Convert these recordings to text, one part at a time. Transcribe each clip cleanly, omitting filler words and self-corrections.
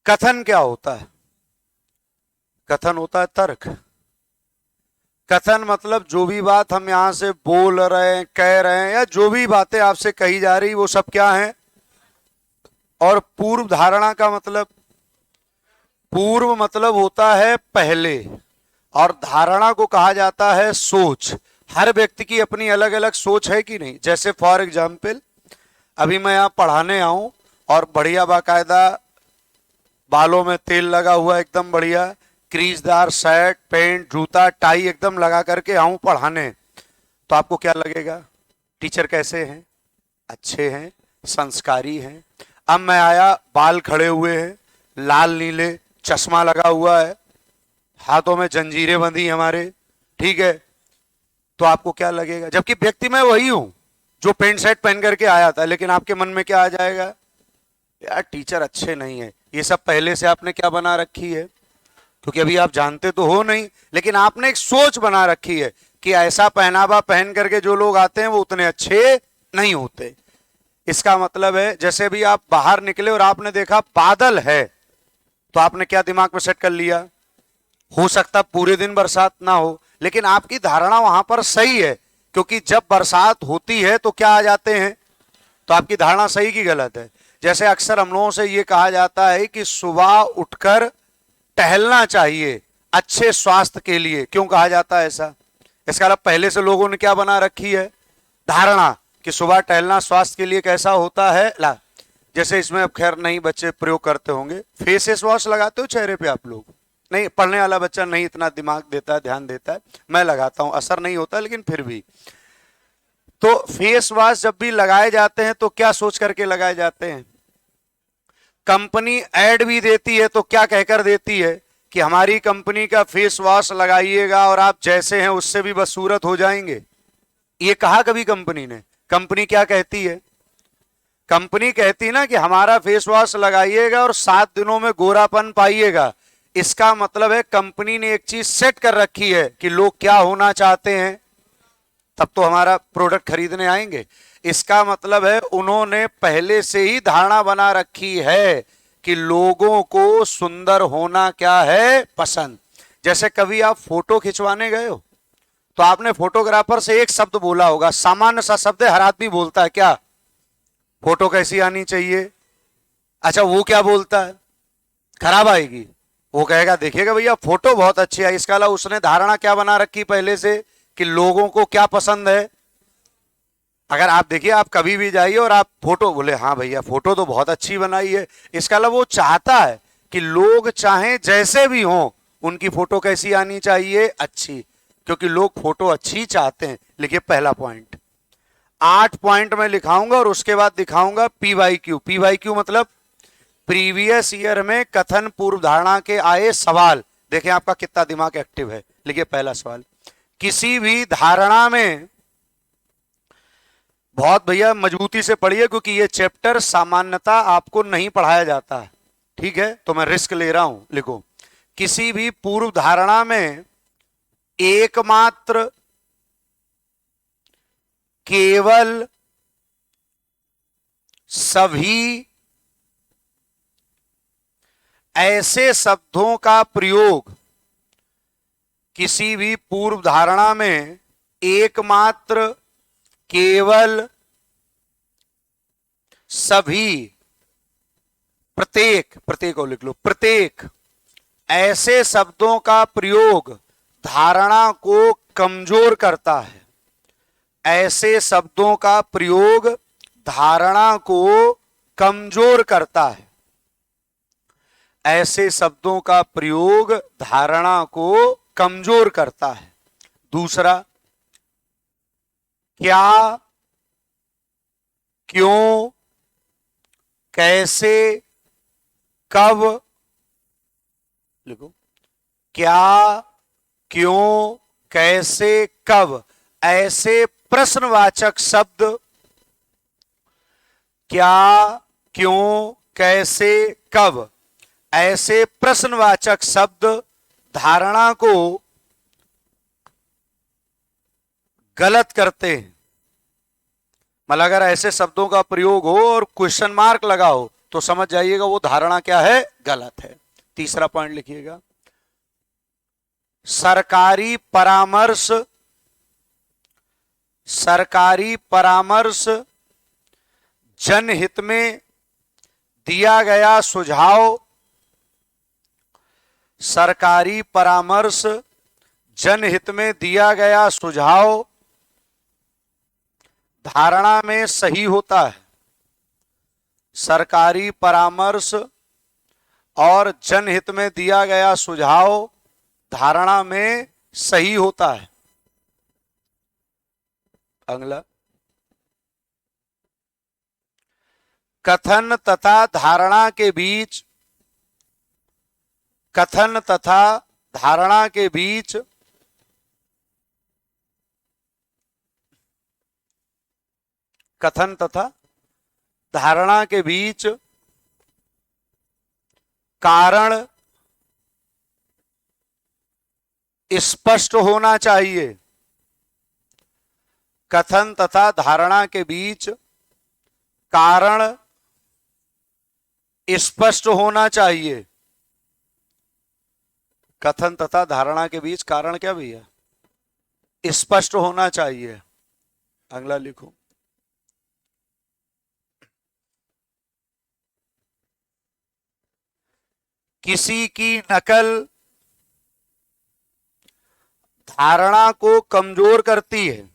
कथन क्या होता है? कथन होता है तर्क। कथन मतलब जो भी बात हम यहां से बोल रहे हैं, कह रहे हैं, या जो भी बातें आपसे कही जा रही वो सब क्या है? और पूर्व धारणा का मतलब, पूर्व मतलब होता है पहले, और धारणा को कहा जाता है सोच। हर व्यक्ति की अपनी अलग अलग सोच है कि नहीं? जैसे फॉर एग्जाम्पल, अभी मैं यहाँ पढ़ाने आऊं और बढ़िया बाकायदा बालों में तेल लगा हुआ एकदम बढ़िया, क्रीजदार शर्ट पैंट जूता टाई एकदम लगा करके आऊं पढ़ाने, तो आपको क्या लगेगा? टीचर कैसे हैं? अच्छे हैं, संस्कारी हैं। अब मैं आया, बाल खड़े हुए हैं, लाल नीले, चश्मा लगा हुआ है, हाथों में जंजीरें बंधी हमारे, ठीक है, तो आपको क्या लगेगा? जबकि व्यक्ति मैं वही हूं जो पेंट शर्ट पहन करके आया था, लेकिन आपके मन में क्या आ जाएगा? यार टीचर अच्छे नहीं है। ये सब पहले से आपने क्या बना रखी है? क्योंकि अभी आप जानते तो हो नहीं, लेकिन आपने एक सोच बना रखी है कि ऐसा पहनावा पहन करके जो लोग आते हैं वो उतने अच्छे नहीं होते। इसका मतलब है जैसे भी आप बाहर निकले और आपने देखा बादल है, तो आपने क्या दिमाग में सेट कर लिया? हो सकता पूरे दिन बरसात ना हो, लेकिन आपकी धारणा वहां पर सही है, क्योंकि जब बरसात होती है तो क्या आ जाते हैं? तो आपकी धारणा सही की गलत है? जैसे अक्सर हम लोगों से यह कहा जाता है कि सुबह उठकर टहलना चाहिए अच्छे स्वास्थ्य के लिए। क्यों कहा जाता है ऐसा? इसका मतलब पहले से लोगों ने क्या बना रखी है? धारणा कि सुबह टहलना स्वास्थ्य के लिए कैसा होता है। ला, जैसे इसमें अब खैर नहीं बच्चे प्रयोग करते होंगे, फेस वॉश लगाते हो चेहरे पे आप लोग? नहीं, पढ़ने वाला बच्चा नहीं इतना दिमाग देता है, ध्यान देता है, मैं लगाता हूं, असर नहीं होता लेकिन फिर भी। तो फेस वॉश जब भी लगाए जाते हैं तो क्या सोच करके लगाए जाते हैं? कंपनी एड भी देती है तो क्या कहकर देती है कि हमारी कंपनी का फेस वॉश लगाइएगा और आप जैसे हैं उससे भी बदसूरत हो जाएंगे। ये कहा कभी कंपनी ने? कंपनी क्या कहती है? कंपनी कहती ना कि हमारा फेस वॉश लगाइएगा और 7 दिनों में गोरापन पाइएगा। इसका मतलब है कंपनी ने एक चीज सेट कर रखी है कि लोग क्या होना चाहते हैं, तब तो हमारा प्रोडक्ट खरीदने आएंगे। इसका मतलब है उन्होंने पहले से ही धारणा बना रखी है कि लोगों को सुंदर होना क्या है? पसंद। जैसे कभी आप फोटो खिंचवाने गए हो तो आपने फोटोग्राफर से एक शब्द बोला होगा, सामान्य सा शब्द है, हर आदमी बोलता है, क्या? फोटो कैसी आनी चाहिए? अच्छा, वो क्या बोलता है? खराब आएगी। वो कहेगा देखिएगा भैया फोटो बहुत अच्छी है। इसका अलावा उसने धारणा क्या बना रखी पहले से कि लोगों को क्या पसंद है। अगर आप देखिए, आप कभी भी जाइए और आप फोटो बोले हाँ भैया फोटो तो बहुत अच्छी बनाई है, इसका अलावा वो चाहता है कि लोग चाहें जैसे भी हों, उनकी फोटो कैसी आनी चाहिए? अच्छी। क्योंकि लोग फोटो अच्छी चाहते हैं। लिखिए पहला पॉइंट। 8 पॉइंट में लिखाऊंगा और उसके बाद दिखाऊंगा पीवाईक्यू। पीवाईक्यू मतलब प्रीवियस ईयर में कथन पूर्व धारणा के आए सवाल। देखें आपका कितना दिमाग एक्टिव है। लिखिए पहला सवाल, किसी भी धारणा में, बहुत भैया मजबूती से पढ़िए क्योंकि ये चैप्टर सामान्यता आपको नहीं पढ़ाया जाता है, ठीक है, तो मैं रिस्क ले रहा हूं। लिखो, किसी भी पूर्व धारणा में एकमात्र केवल सभी ऐसे शब्दों का प्रयोग, किसी भी पूर्व धारणा में एकमात्र केवल सभी, प्रत्येक, प्रत्येक को लिख लो, प्रत्येक ऐसे शब्दों का प्रयोग धारणा को कमजोर करता है। ऐसे शब्दों का प्रयोग धारणा को कमजोर करता है। ऐसे शब्दों का प्रयोग धारणा को कमजोर करता है। दूसरा, क्या, क्यों, कैसे, कब। लिखो, क्या, क्यों, कैसे, कब, ऐसे प्रश्नवाचक शब्द, क्या, क्यों, कैसे, कब, ऐसे प्रश्नवाचक शब्द धारणा को गलत करते हैं। मतलब अगर ऐसे शब्दों का प्रयोग हो और क्वेश्चन मार्क लगा हो तो समझ जाइएगा वो धारणा क्या है, गलत है। तीसरा पॉइंट लिखिएगा, सरकारी परामर्श जनहित में दिया गया सुझाव, सरकारी परामर्श जनहित में दिया गया सुझाव धारणा में सही होता है। सरकारी परामर्श और जनहित में दिया गया सुझाव धारणा में सही होता है। अगला, कथन तथा धारणा के बीच, कथन तथा धारणा के बीच कथन तथा धारणा के बीच कारण स्पष्ट होना चाहिए। कथन तथा धारणा के बीच कारण स्पष्ट होना चाहिए। कथन तथा धारणा के बीच कारण क्या भैया, स्पष्ट होना चाहिए। अगला लिखो, किसी की नकल धारणा को कमजोर करती है।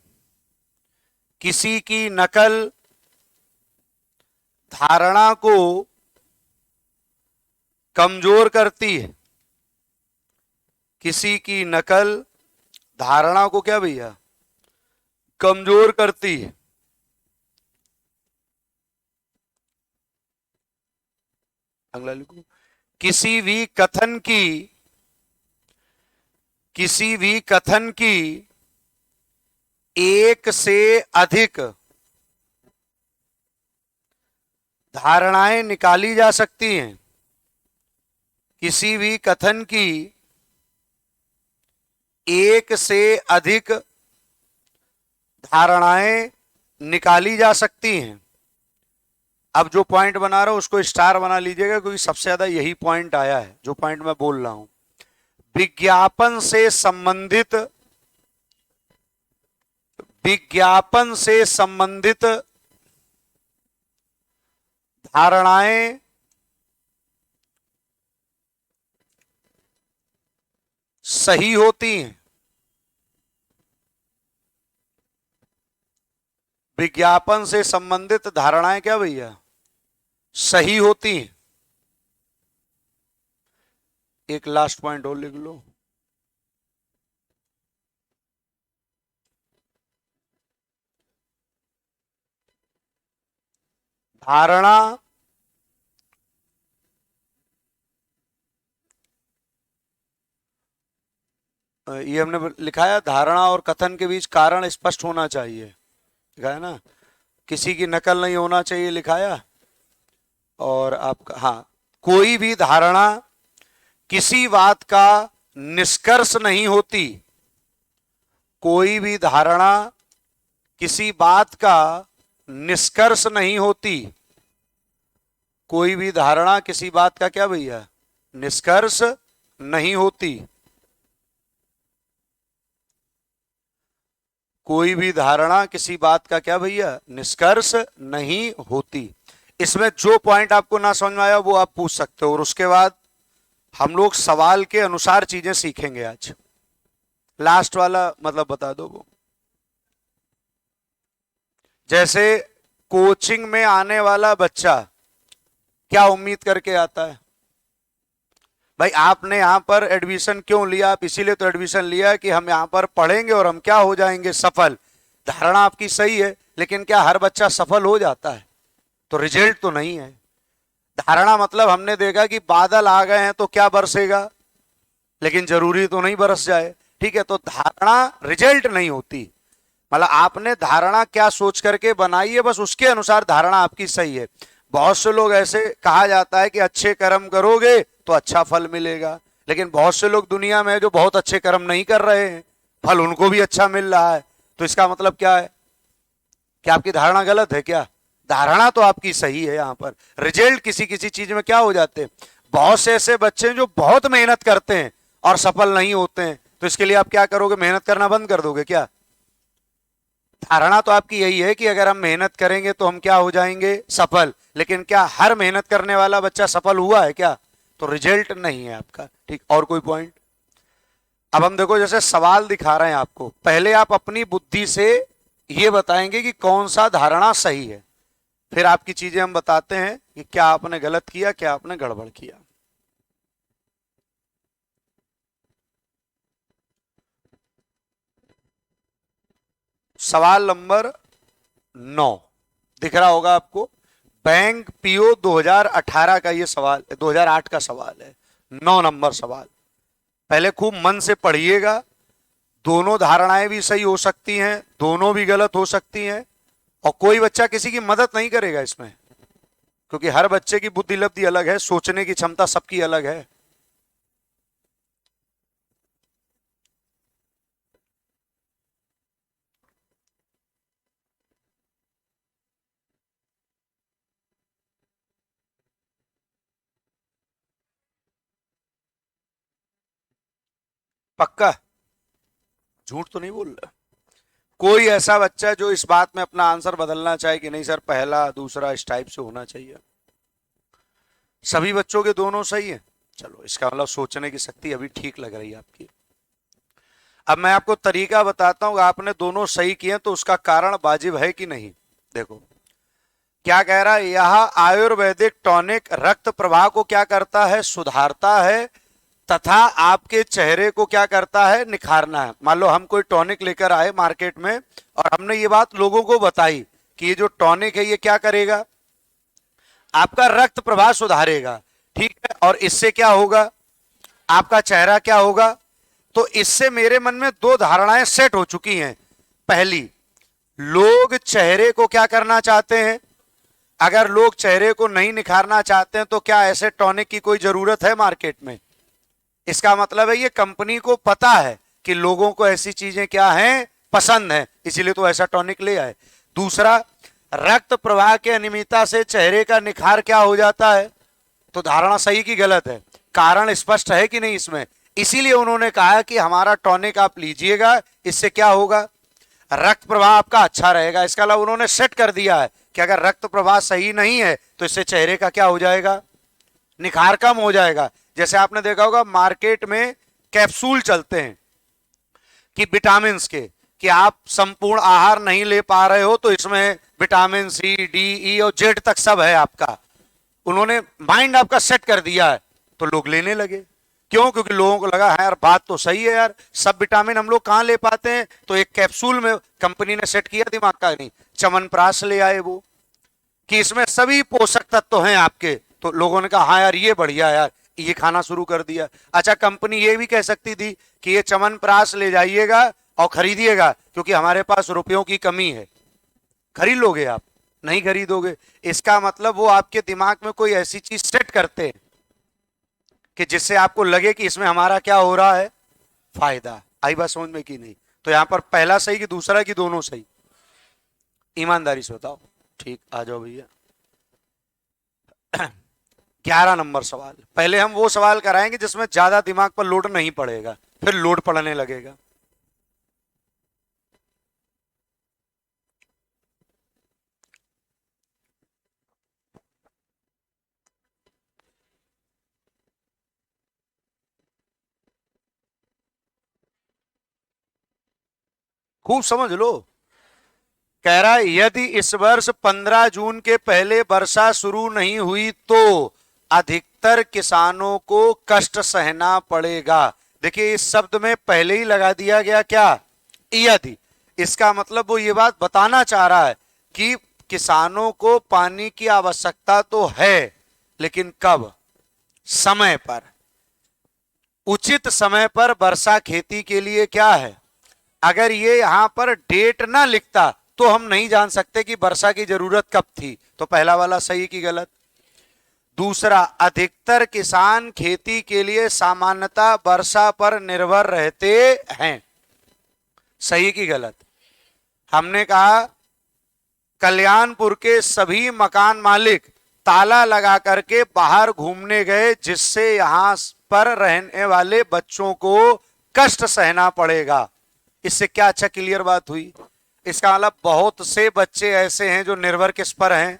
किसी की नकल धारणा को कमजोर करती है। किसी की नकल धारणा को क्या भैया, कमजोर करती है। अगला लिखो, किसी भी कथन की एक से अधिक धारणाएं निकाली जा सकती हैं। किसी भी कथन की एक से अधिक धारणाएं निकाली जा सकती हैं। अब जो पॉइंट बना रहा हूं उसको स्टार बना लीजिएगा, क्योंकि सबसे ज्यादा यही पॉइंट आया है जो पॉइंट मैं बोल रहा हूं। विज्ञापन से संबंधित धारणाएं सही होती हैं। विज्ञापन से संबंधित धारणाएं क्या भैया, सही होती हैं। एक लास्ट पॉइंट और लिख लो, धारणा ये हमने लिखा है, धारणा और कथन के बीच कारण स्पष्ट होना चाहिए, लिखा है ना। किसी की नकल नहीं होना चाहिए लिखाया। और आपका, हाँ, कोई भी धारणा किसी बात का निष्कर्ष नहीं होती। कोई भी धारणा किसी बात का निष्कर्ष नहीं होती। कोई भी धारणा किसी बात का क्या भैया, निष्कर्ष नहीं होती। कोई भी धारणा किसी बात का क्या भैया, निष्कर्ष नहीं होती। इसमें जो पॉइंट आपको ना समझ में आया वो आप पूछ सकते हो, और उसके बाद हम लोग सवाल के अनुसार चीजें सीखेंगे आज। लास्ट वाला मतलब बता दो वो, जैसे कोचिंग में आने वाला बच्चा क्या उम्मीद करके आता है। भाई आपने यहां पर एडमिशन क्यों लिया, आप इसीलिए तो एडमिशन लिया है कि हम यहां पर पढ़ेंगे और हम क्या हो जाएंगे, सफल। धारणा आपकी सही है, लेकिन क्या हर बच्चा सफल हो जाता है? तो रिजल्ट तो नहीं है। धारणा मतलब हमने देखा कि बादल आ गए हैं तो क्या बरसेगा, लेकिन जरूरी तो नहीं बरस जाए, ठीक है। तो धारणा रिजल्ट नहीं होती। मतलब आपने धारणा क्या सोच करके बनाई है, बस उसके अनुसार धारणा आपकी सही है। बहुत से लोग ऐसे कहा जाता है कि अच्छे कर्म करोगे तो अच्छा फल मिलेगा, लेकिन बहुत से लोग दुनिया में जो बहुत अच्छे कर्म नहीं कर रहे हैं, फल उनको भी अच्छा मिल रहा है। तो इसका मतलब क्या है कि आपकी धारणा गलत है क्या? धारणा तो आपकी सही है, यहां पर रिजल्ट किसी किसी चीज में क्या हो जाते हैं। बहुत से ऐसे बच्चे हैं जो बहुत मेहनत करते हैं और सफल नहीं होते हैं, तो इसके लिए आप क्या करोगे, मेहनत करना बंद कर दोगे क्या। धारणा तो आपकी यही है कि अगर हम मेहनत करेंगे तो हम क्या हो जाएंगे, सफल। लेकिन क्या हर मेहनत करने वाला बच्चा सफल हुआ है क्या, तो रिजल्ट नहीं है आपका। ठीक, और कोई पॉइंट। अब हम देखो, जैसे सवाल दिखा रहे हैं आपको, पहले आप अपनी बुद्धि से ये बताएंगे कि कौन सा धारणा सही है, फिर आपकी चीजें हम बताते हैं कि क्या आपने गलत किया, क्या आपने गड़बड़ किया। सवाल नंबर 9 दिख रहा होगा आपको, बैंक पीओ 2018 का ये सवाल, 2008 का सवाल है, 9 नंबर सवाल। पहले खूब मन से पढ़िएगा, दोनों धारणाएं भी सही हो सकती हैं, दोनों भी गलत हो सकती हैं, और कोई बच्चा किसी की मदद नहीं करेगा इसमें, क्योंकि हर बच्चे की बुद्धि लब्धि अलग है, सोचने की क्षमता सबकी अलग है। पक्का, झूठ तो नहीं बोल रहा। कोई ऐसा बच्चा जो इस बात में अपना आंसर बदलना चाहे कि नहीं सर पहला दूसरा इस टाइप से होना चाहिए। सभी बच्चों के दोनों सही है, चलो इसका मतलब सोचने की शक्ति अभी ठीक लग रही है आपकी। अब मैं आपको तरीका बताता हूं, आपने दोनों सही किए तो उसका कारण वाजिब है कि नहीं। देखो क्या कह रहा है, यह आयुर्वेदिक टॉनिक रक्त प्रवाह को क्या करता है, सुधारता है, तथा आपके चेहरे को क्या करता है, निखारना है। मान लो हम कोई टॉनिक लेकर आए मार्केट में और हमने ये बात लोगों को बताई कि ये जो टॉनिक है ये क्या करेगा, आपका रक्त प्रवाह सुधारेगा, ठीक है, और इससे क्या होगा, आपका चेहरा क्या होगा। तो इससे मेरे मन में दो धारणाएं सेट हो चुकी हैं। पहली, लोग चेहरे को क्या करना चाहते हैं, अगर लोग चेहरे को नहीं निखारना चाहते हैं तो क्या ऐसे टॉनिक की कोई जरूरत है मार्केट में। इसका मतलब है ये कंपनी को पता है कि लोगों को ऐसी चीजें क्या हैं, पसंद है, इसीलिए तो ऐसा टॉनिक ले आए। दूसरा, रक्त प्रवाह के अनियमितता से चेहरे का निखार क्या हो जाता है, तो धारणा सही की गलत है, कारण स्पष्ट है कि नहीं इसमें। इसीलिए उन्होंने कहा कि हमारा टॉनिक आप लीजिएगा, इससे क्या होगा, रक्त प्रवाह आपका अच्छा रहेगा। इसका अलावा उन्होंने सेट कर दिया है कि अगर रक्त प्रवाह सही नहीं है तो इससे चेहरे का क्या हो जाएगा, निखार कम हो जाएगा। जैसे आपने देखा होगा मार्केट में कैप्सूल चलते हैं कि विटामिन के, कि आप संपूर्ण आहार नहीं ले पा रहे हो तो इसमें विटामिन सी, डी, ई और जेड तक सब है आपका। उन्होंने माइंड आपका सेट कर दिया है तो लोग लेने लगे। क्यों, क्योंकि लोगों को लगा है यार बात तो सही है यार, सब विटामिन हम लोग कहां ले पाते हैं, तो एक कैप्सूल में कंपनी ने सेट किया दिमाग का, नहीं च्यवनप्राश ले आए वो कि इसमें सभी पोषक तत्व हैं आपके, तो लोगों ने कहा हाँ यार ये बढ़िया यार, ये खाना शुरू कर दिया। अच्छा, कंपनी ये भी कह सकती थी कि ये च्यवनप्राश ले जाइएगा और खरीदिएगा क्योंकि हमारे पास रुपयों की कमी है, खरीद लोगे आप, नहीं खरीदोगे। इसका मतलब वो आपके दिमाग में कोई ऐसी चीज सेट करते हैं कि जिससे आपको लगे कि इसमें हमारा क्या हो रहा है, फायदा। आई बात समझ में कि नहीं। तो यहां पर पहला सही कि दूसरा कि दोनों सही, ईमानदारी से बताओ। ठीक, आ जाओ भैया। 11 नंबर सवाल, पहले हम वो सवाल कराएंगे जिसमें ज्यादा दिमाग पर लोड नहीं पड़ेगा, फिर लोड पड़ने लगेगा। खूब समझ लो। कह रहा है यदि इस वर्ष 15 जून के पहले वर्षा शुरू नहीं हुई तो अधिकतर किसानों को कष्ट सहना पड़ेगा। देखिए इस शब्द में पहले ही लगा दिया गया क्या, यदि। इसका मतलब वो ये बात बताना चाह रहा है कि किसानों को पानी की आवश्यकता तो है, लेकिन कब, समय पर, उचित समय पर वर्षा खेती के लिए क्या है। अगर ये यहां पर डेट ना लिखता तो हम नहीं जान सकते कि वर्षा की जरूरत कब थी। तो पहला वाला सही की गलत। दूसरा, अधिकतर किसान खेती के लिए सामान्यतः वर्षा पर निर्भर रहते हैं, सही की गलत। हमने कहा कल्याणपुर के सभी मकान मालिक ताला लगा करके बाहर घूमने गए, जिससे यहां पर रहने वाले बच्चों को कष्ट सहना पड़ेगा। इससे क्या अच्छा क्लियर बात हुई। इसका मतलब बहुत से बच्चे ऐसे हैं जो निर्भर किस पर हैं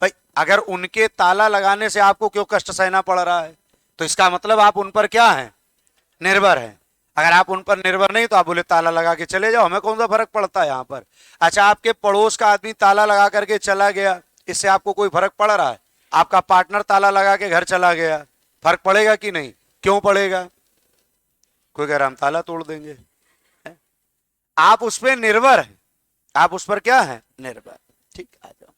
भाई। अगर उनके ताला लगाने से आपको क्यों कष्ट सहना पड़ रहा है, तो इसका मतलब आप उन पर क्या हैं, निर्भर हैं। अगर आप उन पर निर्भर नहीं तो आप बोले ताला लगा के चले जाओ, हमें कौन सा फर्क पड़ता है यहां पर। अच्छा, आपके पड़ोस का आदमी ताला लगा करके चला गया, इससे आपको कोई फर्क पड़ रहा है? आपका पार्टनर ताला लगा के घर चला गया, फर्क पड़ेगा कि नहीं? क्यों पड़ेगा? कोई कह रहा हम ताला तोड़ देंगे। आप उस पर निर्भर हैं, आप उस पर क्या है, निर्भर। ठीक, आ जाओ।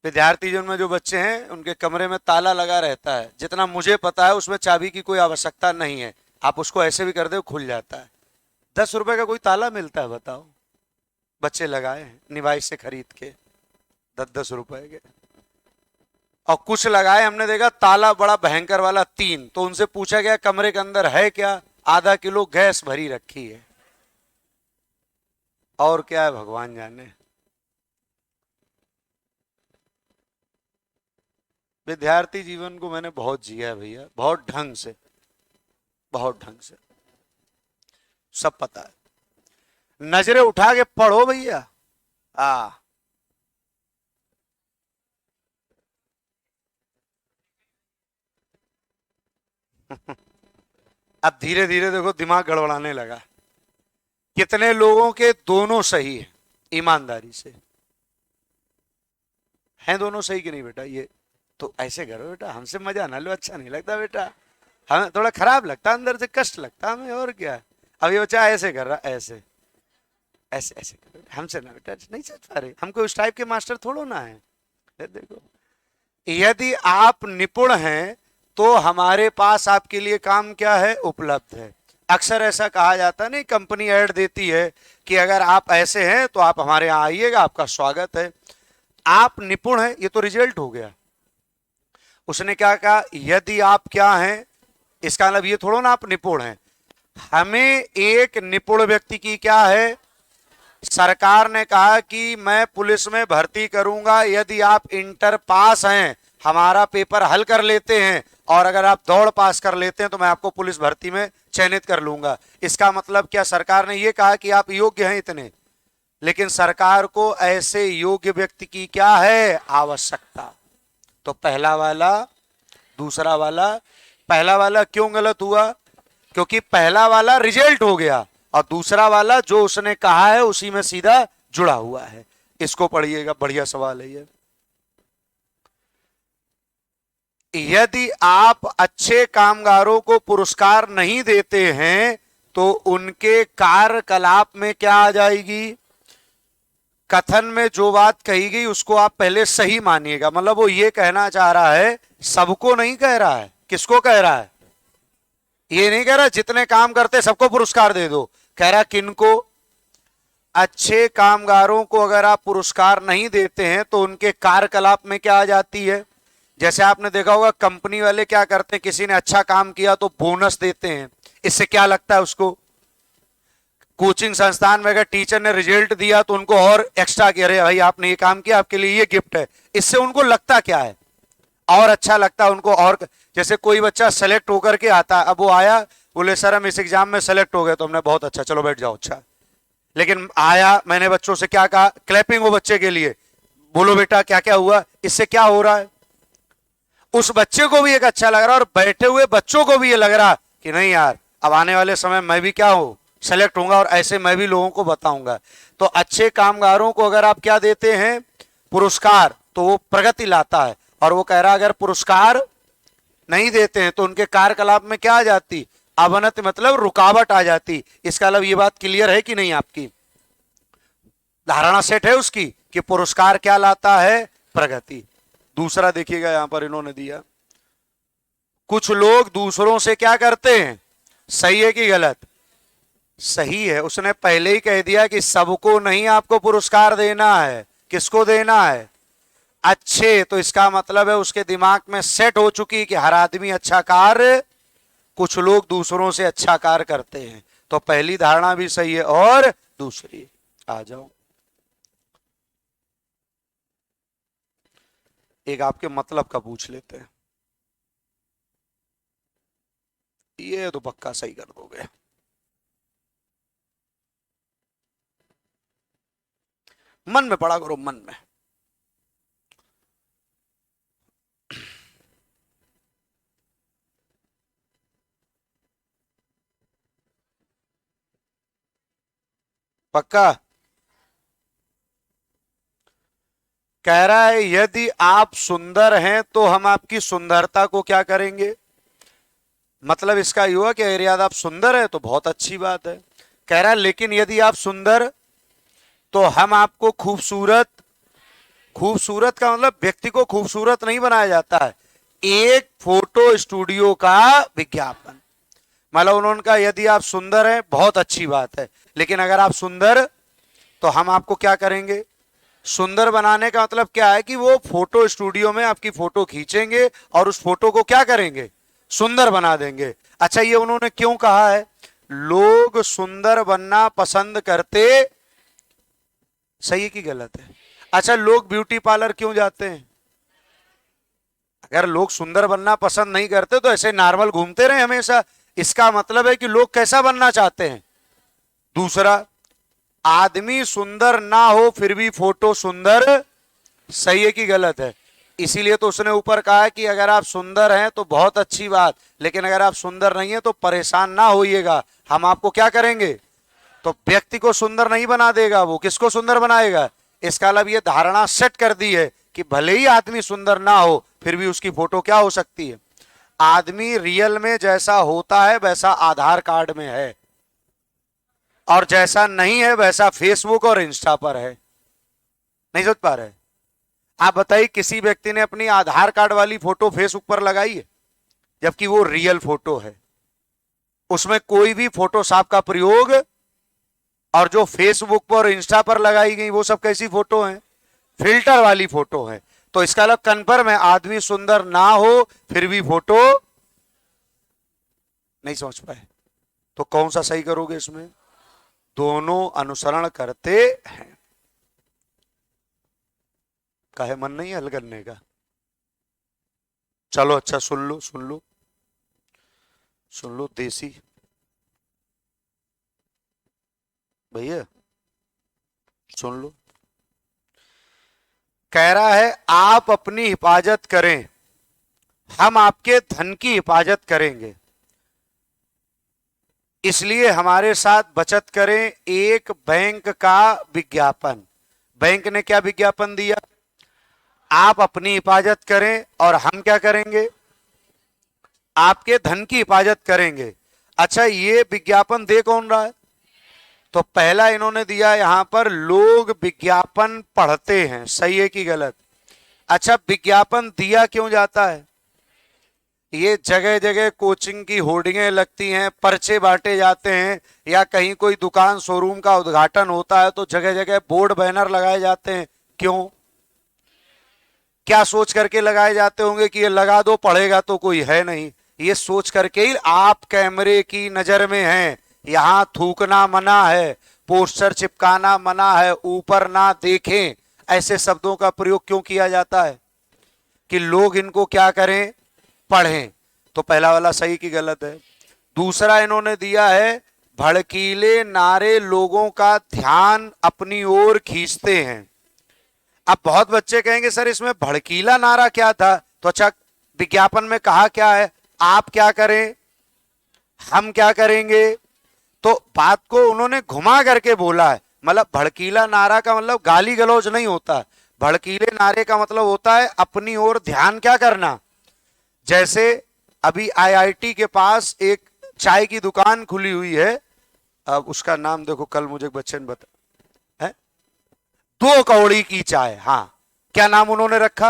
विद्यार्थी जन में जो बच्चे हैं उनके कमरे में ताला लगा रहता है, जितना मुझे पता है उसमें चाबी की कोई आवश्यकता नहीं है, आप उसको ऐसे भी कर दो खुल जाता है। 10 रुपए का कोई ताला मिलता है बताओ, बच्चे लगाए हैं निवाई से खरीद के 10-10 रुपए के। और कुछ लगाए हमने देखा ताला बड़ा भयंकर वाला 3, तो उनसे पूछा गया कमरे के अंदर है क्या, आधा किलो गैस भरी रखी है, और क्या है भगवान जाने। विद्यार्थी जीवन को मैंने बहुत जिया है भैया, बहुत ढंग से, बहुत ढंग से, सब पता है। नजरें उठा के पढ़ो भैया। अब धीरे धीरे देखो दिमाग गड़बड़ाने लगा। कितने लोगों के दोनों सही है, ईमानदारी से हैं दोनों सही कि नहीं बेटा? ये तो ऐसे करो बेटा, हमसे मजा ना लो, अच्छा नहीं लगता बेटा, हमें थोड़ा खराब लगता, अंदर से कष्ट लगता हमें, और क्या। अब ये बच्चा ऐसे कर रहा, ऐसे ऐसे ऐसे करो, हमसे ना बेटा नहीं चल पा रहे, हमको उस टाइप के मास्टर थोड़ो ना है। देखो, यदि आप निपुण हैं तो हमारे पास आपके लिए काम क्या है, उपलब्ध है। अक्सर ऐसा कहा जाता है, नहीं, कंपनी ऐड देती है कि अगर आप ऐसे हैं तो आप हमारे यहां आइएगा, आपका स्वागत है। आप निपुण हैं, ये तो रिजल्ट हो गया। उसने क्या कहा, यदि आप क्या हैं, इसका मतलब ये थोड़ा ना आप निपुण हैं। हमें एक निपुण व्यक्ति की क्या है, सरकार ने कहा कि मैं पुलिस में भर्ती करूंगा, यदि आप इंटर पास हैं, हमारा पेपर हल कर लेते हैं, और अगर आप दौड़ पास कर लेते हैं तो मैं आपको पुलिस भर्ती में चयनित कर लूंगा। इसका मतलब क्या, सरकार ने यह कहा कि आप योग्य हैं इतने, लेकिन सरकार को ऐसे योग्य व्यक्ति की क्या है, आवश्यकता। तो पहला वाला, दूसरा वाला, पहला वाला क्यों गलत हुआ, क्योंकि पहला वाला रिजल्ट हो गया, और दूसरा वाला जो उसने कहा है उसी में सीधा जुड़ा हुआ है। इसको पढ़िएगा, बढ़िया सवाल है ये। यदि आप अच्छे कामगारों को पुरस्कार नहीं देते हैं तो उनके कार्यकलाप में क्या आ जाएगी। कथन में जो बात कही गई उसको आप पहले सही मानिएगा, मतलब वो ये कहना चाह रहा है, सबको नहीं कह रहा है। किसको कह रहा है, ये नहीं कह रहा जितने काम करते सबको पुरस्कार दे दो, कह रहा किनको, अच्छे कामगारों को अगर आप पुरस्कार नहीं देते हैं तो उनके कार्यकलाप में क्या आ जाती है। जैसे आपने देखा होगा कंपनी वाले क्या करते हैं, किसी ने अच्छा काम किया तो बोनस देते हैं, इससे क्या लगता है उसको। कोचिंग संस्थान में अगर टीचर ने रिजल्ट दिया तो उनको और एक्स्ट्रा कह रहे भाई आपने ये काम किया, आपके लिए ये गिफ्ट है, इससे उनको लगता क्या है, और अच्छा लगता है उनको। और जैसे कोई बच्चा सेलेक्ट होकर के आता है, अब वो आया बोले सर हम इस एग्जाम में सेलेक्ट हो गए, तो हमने बहुत अच्छा, चलो बैठ जाओ, अच्छा। लेकिन आया, मैंने बच्चों से क्या कहा, क्लैपिंग हो बच्चे के लिए, बोलो बेटा क्या क्या हुआ, इससे क्या हो रहा है, उस बच्चे को भी एक अच्छा लग रहा है और बैठे हुए बच्चों को भी ये लग रहा कि नहीं यार अब आने वाले समय मैं भी क्या हूं, सेलेक्ट होऊंगा, और ऐसे मैं भी लोगों को बताऊंगा। तो अच्छे कामगारों को अगर आप क्या देते हैं, पुरस्कार, तो वो प्रगति लाता है। और वो कह रहा अगर पुरस्कार नहीं देते हैं तो उनके कार्यकलाप में क्या आ जाती, अवनति, मतलब रुकावट आ जाती। इसका मतलब ये बात क्लियर है कि नहीं, आपकी धारणा सेट है उसकी कि पुरस्कार क्या लाता है, प्रगति। दूसरा देखिएगा यहां पर इन्होंने दिया, कुछ लोग दूसरों से क्या करते हैं, सही है कि गलत, सही है। उसने पहले ही कह दिया कि सबको नहीं आपको पुरस्कार देना है, किसको देना है, अच्छे। तो इसका मतलब है उसके दिमाग में सेट हो चुकी कि हर आदमी अच्छा कार्य, कुछ लोग दूसरों से अच्छा कार्य करते हैं। तो पहली धारणा भी सही है और दूसरी आ जाओ। एक आपके मतलब का पूछ लेते हैं, ये तो पक्का सही कर दोगे। मन में पढ़ा करो, मन में। पक्का। कह रहा है यदि आप सुंदर हैं तो हम आपकी सुंदरता को क्या करेंगे। मतलब इसका ये हुआ कि अगर याद आप सुंदर है तो बहुत अच्छी बात है। कह रहा है लेकिन यदि आप सुंदर तो हम आपको खूबसूरत, खूबसूरत का मतलब व्यक्ति को खूबसूरत नहीं बनाया जाता है, एक फोटो स्टूडियो का विज्ञापन। मतलब उन्होंने कहा यदि आप सुंदर हैं बहुत अच्छी बात है, लेकिन अगर आप सुंदर तो हम आपको क्या करेंगे। सुंदर बनाने का मतलब क्या है कि वो फोटो स्टूडियो में आपकी फोटो खींचेंगे और उस फोटो को क्या करेंगे, सुंदर बना देंगे। अच्छा ये उन्होंने क्यों कहा है, लोग सुंदर बनना पसंद करते, सही है कि गलत है। अच्छा लोग ब्यूटी पार्लर क्यों जाते हैं, अगर लोग सुंदर बनना पसंद नहीं करते तो ऐसे नॉर्मल घूमते रहे हमेशा। इसका मतलब है कि लोग कैसा बनना चाहते हैं। दूसरा, आदमी सुंदर ना हो फिर भी फोटो सुंदर, सही है कि गलत है। इसीलिए तो उसने ऊपर कहा है कि अगर आप सुंदर हैं तो बहुत अच्छी बात, लेकिन अगर आप सुंदर नहीं है तो परेशान ना होइएगा, हम आपको क्या करेंगे। तो व्यक्ति को सुंदर नहीं बना देगा, वो किसको सुंदर बनाएगा। इसका मतलब ये धारणा सेट कर दी है कि भले ही आदमी सुंदर ना हो फिर भी उसकी फोटो क्या हो सकती है। आदमी रियल में जैसा होता है वैसा आधार कार्ड में है, और जैसा नहीं है वैसा फेसबुक और इंस्टा पर है। नहीं समझ पा रहे। आप बताइए किसी व्यक्ति ने अपनी आधार कार्ड वाली फोटो फेसबुक पर लगाई है, जबकि वो रियल फोटो है, उसमें कोई भी फोटोशॉप का प्रयोग, और जो फेसबुक पर और इंस्टा पर लगाई गई वो सब कैसी फोटो हैं, फिल्टर वाली फोटो है। तो इसका अलग कन्फर्म है आदमी सुंदर ना हो फिर भी फोटो, नहीं समझ पाए तो कौन सा सही करोगे इसमें, दोनों अनुसरण करते हैं। काहे मन नहीं हल करने का। चलो अच्छा सुन लो सुन लो सुन लो देसी भैया, सुन लो। कह रहा है आप अपनी हिफाजत करें, हम आपके धन की हिफाजत करेंगे, इसलिए हमारे साथ बचत करें। एक बैंक का विज्ञापन, बैंक ने क्या विज्ञापन दिया, आप अपनी हिफाजत करें और हम क्या करेंगे, आपके धन की हिफाजत करेंगे। अच्छा ये विज्ञापन दे कौन रहा है, तो पहला इन्होंने दिया यहां पर लोग विज्ञापन पढ़ते हैं, सही है कि गलत। अच्छा विज्ञापन दिया क्यों जाता है, ये जगह जगह कोचिंग की होर्डिंगें लगती हैं, पर्चे बांटे जाते हैं, या कहीं कोई दुकान शोरूम का उद्घाटन होता है तो जगह जगह बोर्ड बैनर लगाए जाते हैं। क्यों, क्या सोच करके लगाए जाते होंगे कि ये लगा दो पढ़ेगा तो कोई है नहीं, ये सोच करके ही आप कैमरे की नजर में हैं, यहां थूकना मना है, पोस्टर चिपकाना मना है, ऊपर ना देखें, ऐसे शब्दों का प्रयोग क्यों किया जाता है कि लोग इनको क्या करें, पढ़ें। तो पहला वाला सही कि गलत है। दूसरा इन्होंने दिया है भड़कीले नारे लोगों का ध्यान अपनी ओर खींचते हैं। अब बहुत बच्चे कहेंगे सर इसमें भड़कीला नारा क्या था, तो अच्छा विज्ञापन में कहा क्या है, आप क्या करें हम क्या करेंगे, तो बात को उन्होंने घुमा करके बोला है। मतलब भड़कीला नारा का मतलब गाली गलौज नहीं होता, भड़कीले नारे का मतलब होता है अपनी ओर ध्यान क्या करना। जैसे अभी आईआईटी के पास एक चाय की दुकान खुली हुई है, अब उसका नाम देखो, कल मुझे बच्चे ने बताया है, 2 कौड़ी की चाय, हाँ क्या नाम उन्होंने रखा,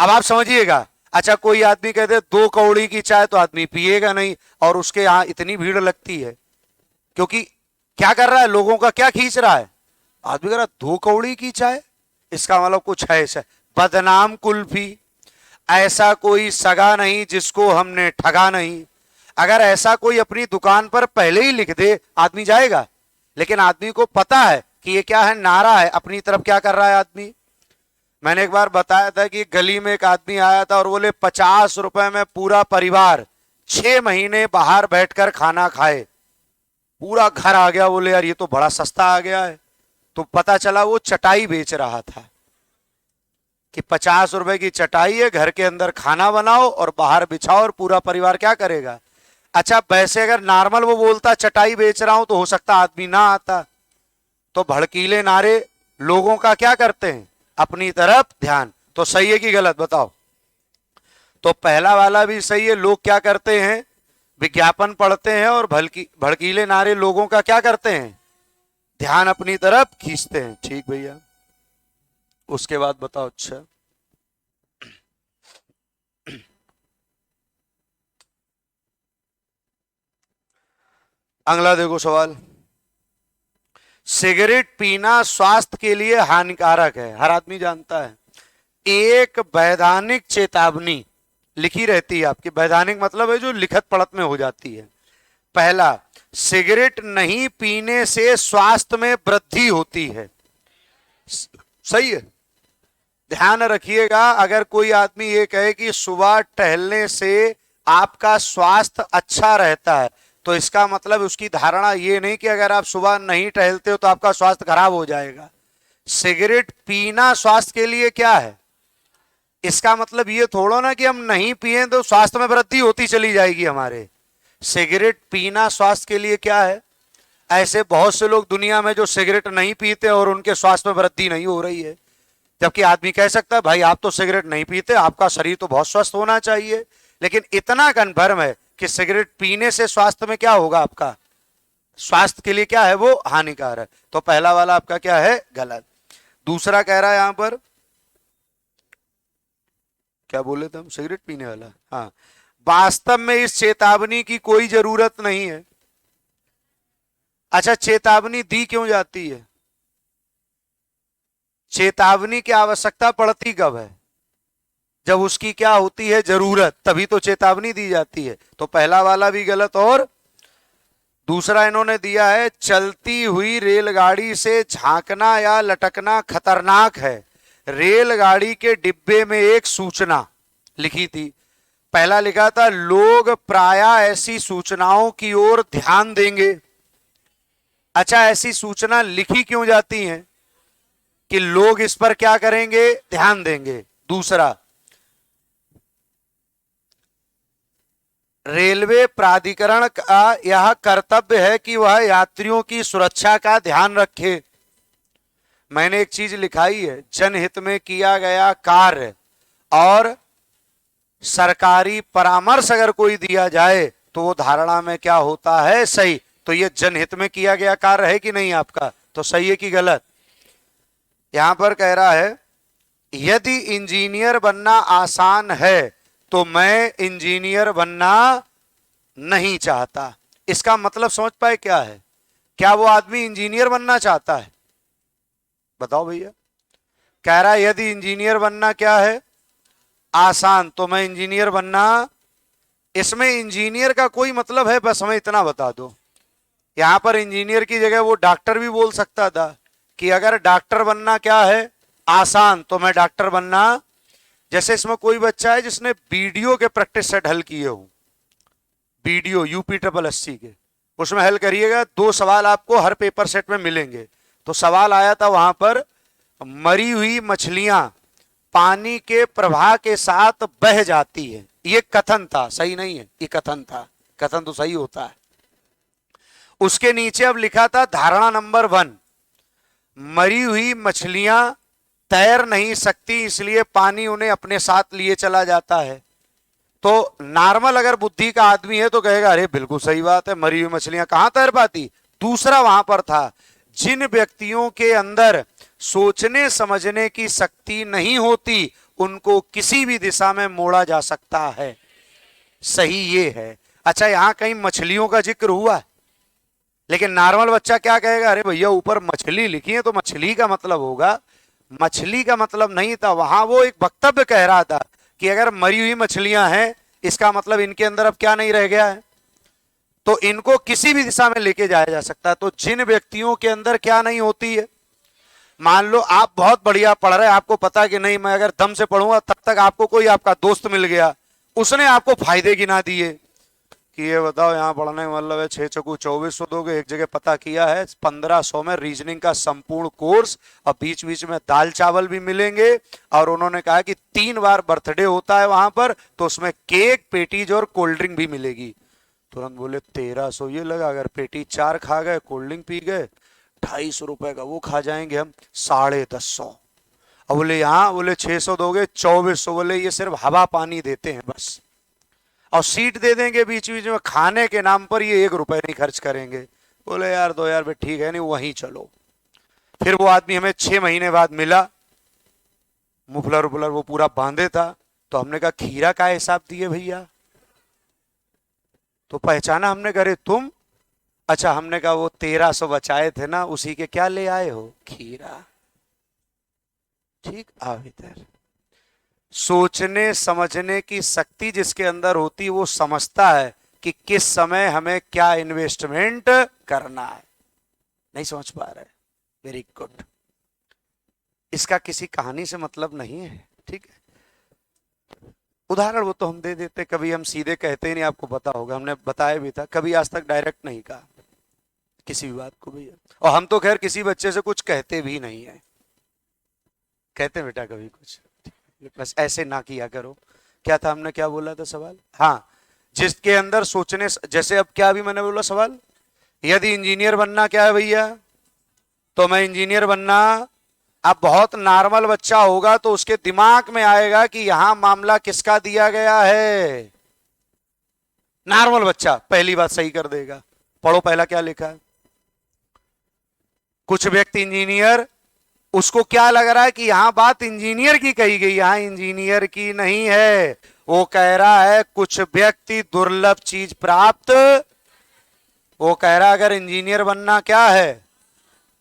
अब आप समझिएगा। अच्छा कोई आदमी कहते 2 कौड़ी की चाय तो आदमी पिएगा नहीं, और उसके यहां इतनी भीड़ लगती है, क्योंकि क्या कर रहा है, लोगों का क्या खींच रहा है, आदमी कह रहा 2 कौड़ी की चाय, इसका मतलब कुछ है ऐसा। बदनाम कुल्फी, ऐसा कोई सगा नहीं जिसको हमने ठगा नहीं। अगर ऐसा कोई अपनी दुकान पर पहले ही लिख दे आदमी जाएगा, लेकिन आदमी को पता है कि ये क्या है, नारा है, अपनी तरफ क्या कर रहा है आदमी। मैंने एक बार बताया था कि गली में एक आदमी आया था और बोले 50 रुपए में पूरा परिवार 6 महीने बाहर बैठकर खाना खाए, पूरा घर आ गया। बोले यार ये तो बड़ा सस्ता आ गया है। तो पता चला वो चटाई बेच रहा था कि 50 रुपए की चटाई है, घर के अंदर खाना बनाओ और बाहर बिछाओ और पूरा परिवार क्या करेगा। अच्छा वैसे अगर नॉर्मल वो बोलता चटाई बेच रहा हूं तो हो सकता आदमी ना आता। तो भड़कीले नारे लोगों का क्या करते हैं, अपनी तरफ ध्यान। तो सही है कि गलत बताओ। तो पहला वाला भी सही है, लोग क्या करते हैं, विज्ञापन पढ़ते हैं और भड़कीले नारे लोगों का क्या करते हैं, ध्यान अपनी तरफ खींचते हैं। ठीक भैया, उसके बाद बताओ। अच्छा अगला देखो सवाल, सिगरेट पीना स्वास्थ्य के लिए हानिकारक है, हर आदमी जानता है। एक वैधानिक चेतावनी लिखी रहती है आपकी, वैधानिक मतलब है जो लिखत पढ़त में हो जाती है। पहला, सिगरेट नहीं पीने से स्वास्थ्य में वृद्धि होती है। सही है, ध्यान रखिएगा। अगर कोई आदमी ये कहे कि सुबह टहलने से आपका स्वास्थ्य अच्छा रहता है, तो इसका मतलब उसकी धारणा ये नहीं कि अगर आप सुबह नहीं टहलते हो तो आपका स्वास्थ्य खराब हो जाएगा। सिगरेट पीना स्वास्थ्य के लिए क्या है, इसका मतलब ये थोड़ा ना कि हम नहीं पिए तो स्वास्थ्य में वृद्धि होती चली जाएगी हमारे। सिगरेट पीना स्वास्थ्य के लिए क्या है। ऐसे बहुत से लोग दुनिया में जो सिगरेट नहीं पीते और उनके स्वास्थ्य में वृद्धि नहीं हो रही है, जबकि आदमी कह सकता है भाई आप तो सिगरेट नहीं पीते, आपका शरीर तो बहुत स्वस्थ होना चाहिए। लेकिन इतना कन्फर्म है कि सिगरेट पीने से स्वास्थ्य में क्या होगा, आपका स्वास्थ्य के लिए क्या है, वो हानिकारक है। तो पहला वाला आपका क्या है, गलत। दूसरा कह रहा है यहां पर, क्या बोले थे हम, सिगरेट पीने वाला। हाँ, वास्तव में इस चेतावनी की कोई जरूरत नहीं है। अच्छा चेतावनी दी क्यों जाती है, चेतावनी की आवश्यकता पड़ती कब है, जब उसकी क्या होती है, जरूरत, तभी तो चेतावनी दी जाती है। तो पहला वाला भी गलत। और दूसरा इन्होंने दिया है, चलती हुई रेलगाड़ी से झांकना या लटकना खतरनाक है। रेलगाड़ी के डिब्बे में एक सूचना लिखी थी। पहला लिखा था, लोग प्रायः ऐसी सूचनाओं की ओर ध्यान देंगे। अच्छा ऐसी सूचना लिखी क्यों जाती है, कि लोग इस पर क्या करेंगे, ध्यान देंगे। दूसरा, रेलवे प्राधिकरण का यह कर्तव्य है कि वह यात्रियों की सुरक्षा का ध्यान रखे। मैंने एक चीज लिखाई है, जनहित में किया गया कार्य और सरकारी परामर्श अगर कोई दिया जाए तो वो धारणा में क्या होता है, सही। तो ये जनहित में किया गया कार्य है कि नहीं आपका, तो सही है कि गलत। यहां पर कह रहा है, यदि इंजीनियर बनना आसान है तो मैं इंजीनियर बनना नहीं चाहता। इसका मतलब समझ पाए क्या है, क्या वो आदमी इंजीनियर बनना चाहता है, बताओ भैया। कह रहा है यदि इंजीनियर बनना क्या है, आसान, तो मैं इंजीनियर बनना। इसमें इंजीनियर का कोई मतलब है, बस हमें इतना बता दो। यहां पर इंजीनियर की जगह वो डॉक्टर भी बोल सकता था कि अगर डॉक्टर बनना क्या है, आसान, तो मैं डॉक्टर बनना। जैसे इसमें कोई बच्चा है जिसने बीडीओ के प्रैक्टिस सेट हल किए हो, बीडीओ यूपी 888 के, उसमें हल करिएगा, 2 सवाल आपको हर पेपर सेट में मिलेंगे। तो सवाल आया था वहां पर, मरी हुई मछलियां पानी के प्रवाह के साथ बह जाती है। ये कथन था, सही नहीं है, ये कथन था, कथन तो सही होता है। उसके नीचे अब लिखा था धारणा नंबर 1, मरी हुई मछलियां तैर नहीं सकती इसलिए पानी उन्हें अपने साथ लिए चला जाता है। तो नॉर्मल अगर बुद्धि का आदमी है तो कहेगा अरे बिल्कुल सही बात है, मरी हुई मछलियां कहां तैर पाती। दूसरा वहां पर था, जिन व्यक्तियों के अंदर सोचने समझने की शक्ति नहीं होती उनको किसी भी दिशा में मोड़ा जा सकता है। सही ये है। अच्छा यहां कहीं मछलियों का जिक्र हुआ है, लेकिन नॉर्मल बच्चा क्या कहेगा, अरे भैया ऊपर मछली लिखी है तो मछली का मतलब होगा। मछली का मतलब नहीं था, वहां वो एक वक्तव्य कह रहा था कि अगर मरी हुई मछलियां हैं इसका मतलब इनके अंदर अब क्या नहीं रह गया है, तो इनको किसी भी दिशा में लेके जाया जा सकता है। तो जिन व्यक्तियों के अंदर क्या नहीं होती है, मान लो आप बहुत बढ़िया पढ़ रहे हैं, आपको पता कि नहीं मैं अगर दम से पढ़ूंगा तब तक आपको कोई आपका दोस्त मिल गया, उसने आपको फायदे गिना दिए कि ये बताओ यहाँ पढ़ने का मतलब है 6 चौकू 2400 दोगे, एक जगह पता किया है 1500 में रीजनिंग का संपूर्ण कोर्स, और बीच बीच में दाल चावल भी मिलेंगे, और उन्होंने कहा कि 3 बार बर्थडे होता है वहां पर, तो उसमें केक पेटीज और कोल्ड ड्रिंक भी मिलेगी। तुरंत बोले 1300 ये लगा, अगर पेटी 4 खा गए कोल्ड ड्रिंक पी गए 250 रुपए का वो खा जाएंगे हम 1050। अब बोले यहाँ, बोले 600 दोगे 2400, बोले ये सिर्फ हवा पानी देते हैं बस, और सीट दे देंगे बीच बीच में, खाने के नाम पर ये 1 रुपए नहीं खर्च करेंगे। बोले यार 2000 रुपये ठीक है, नहीं वहीं चलो। फिर वो आदमी हमें 6 महीने बाद मिला, मुफलर उफलर वो पूरा बांधे था, तो हमने कहा खीरा का हिसाब दिए भैया, तो पहचाना हमने, करे तुम, अच्छा हमने कहा वो 1300 बचाए थे ना, उसी के क्या ले आए हो, खीरा। ठीक, आओ इधर। सोचने समझने की शक्ति जिसके अंदर होती, वो समझता है कि किस समय हमें क्या इन्वेस्टमेंट करना है। नहीं समझ पा रहे, वेरी गुड। इसका किसी कहानी से मतलब नहीं है, ठीक है। उदाहरण वो तो हम दे देते, कभी हम सीधे कहते ही नहीं, आपको पता होगा हमने बताया भी था, कभी आज तक डायरेक्ट नहीं कहा किसी भी बात को भैया। और हम तो खैर किसी बच्चे से कुछ कहते भी नहीं है, कहते बेटा कभी कुछ, बस ऐसे ना किया करो। क्या था, हमने क्या बोला था सवाल, हाँ, जिसके अंदर सोचने, जैसे अब क्या भी मैंने बोला सवाल, यदि इंजीनियर बनना क्या है भैया, तो मैं इंजीनियर बनना, अब बहुत नॉर्मल बच्चा होगा तो उसके दिमाग में आएगा कि यहां मामला किसका दिया गया है, नॉर्मल बच्चा पहली बात सही कर देगा। पढ़ो पहला क्या लिखा है। कुछ व्यक्ति इंजीनियर, उसको क्या लग रहा है कि यहां बात इंजीनियर की कही गई, यहां इंजीनियर की नहीं है। वो कह रहा है कुछ व्यक्ति दुर्लभ चीज प्राप्त, वो कह रहा है अगर इंजीनियर बनना क्या है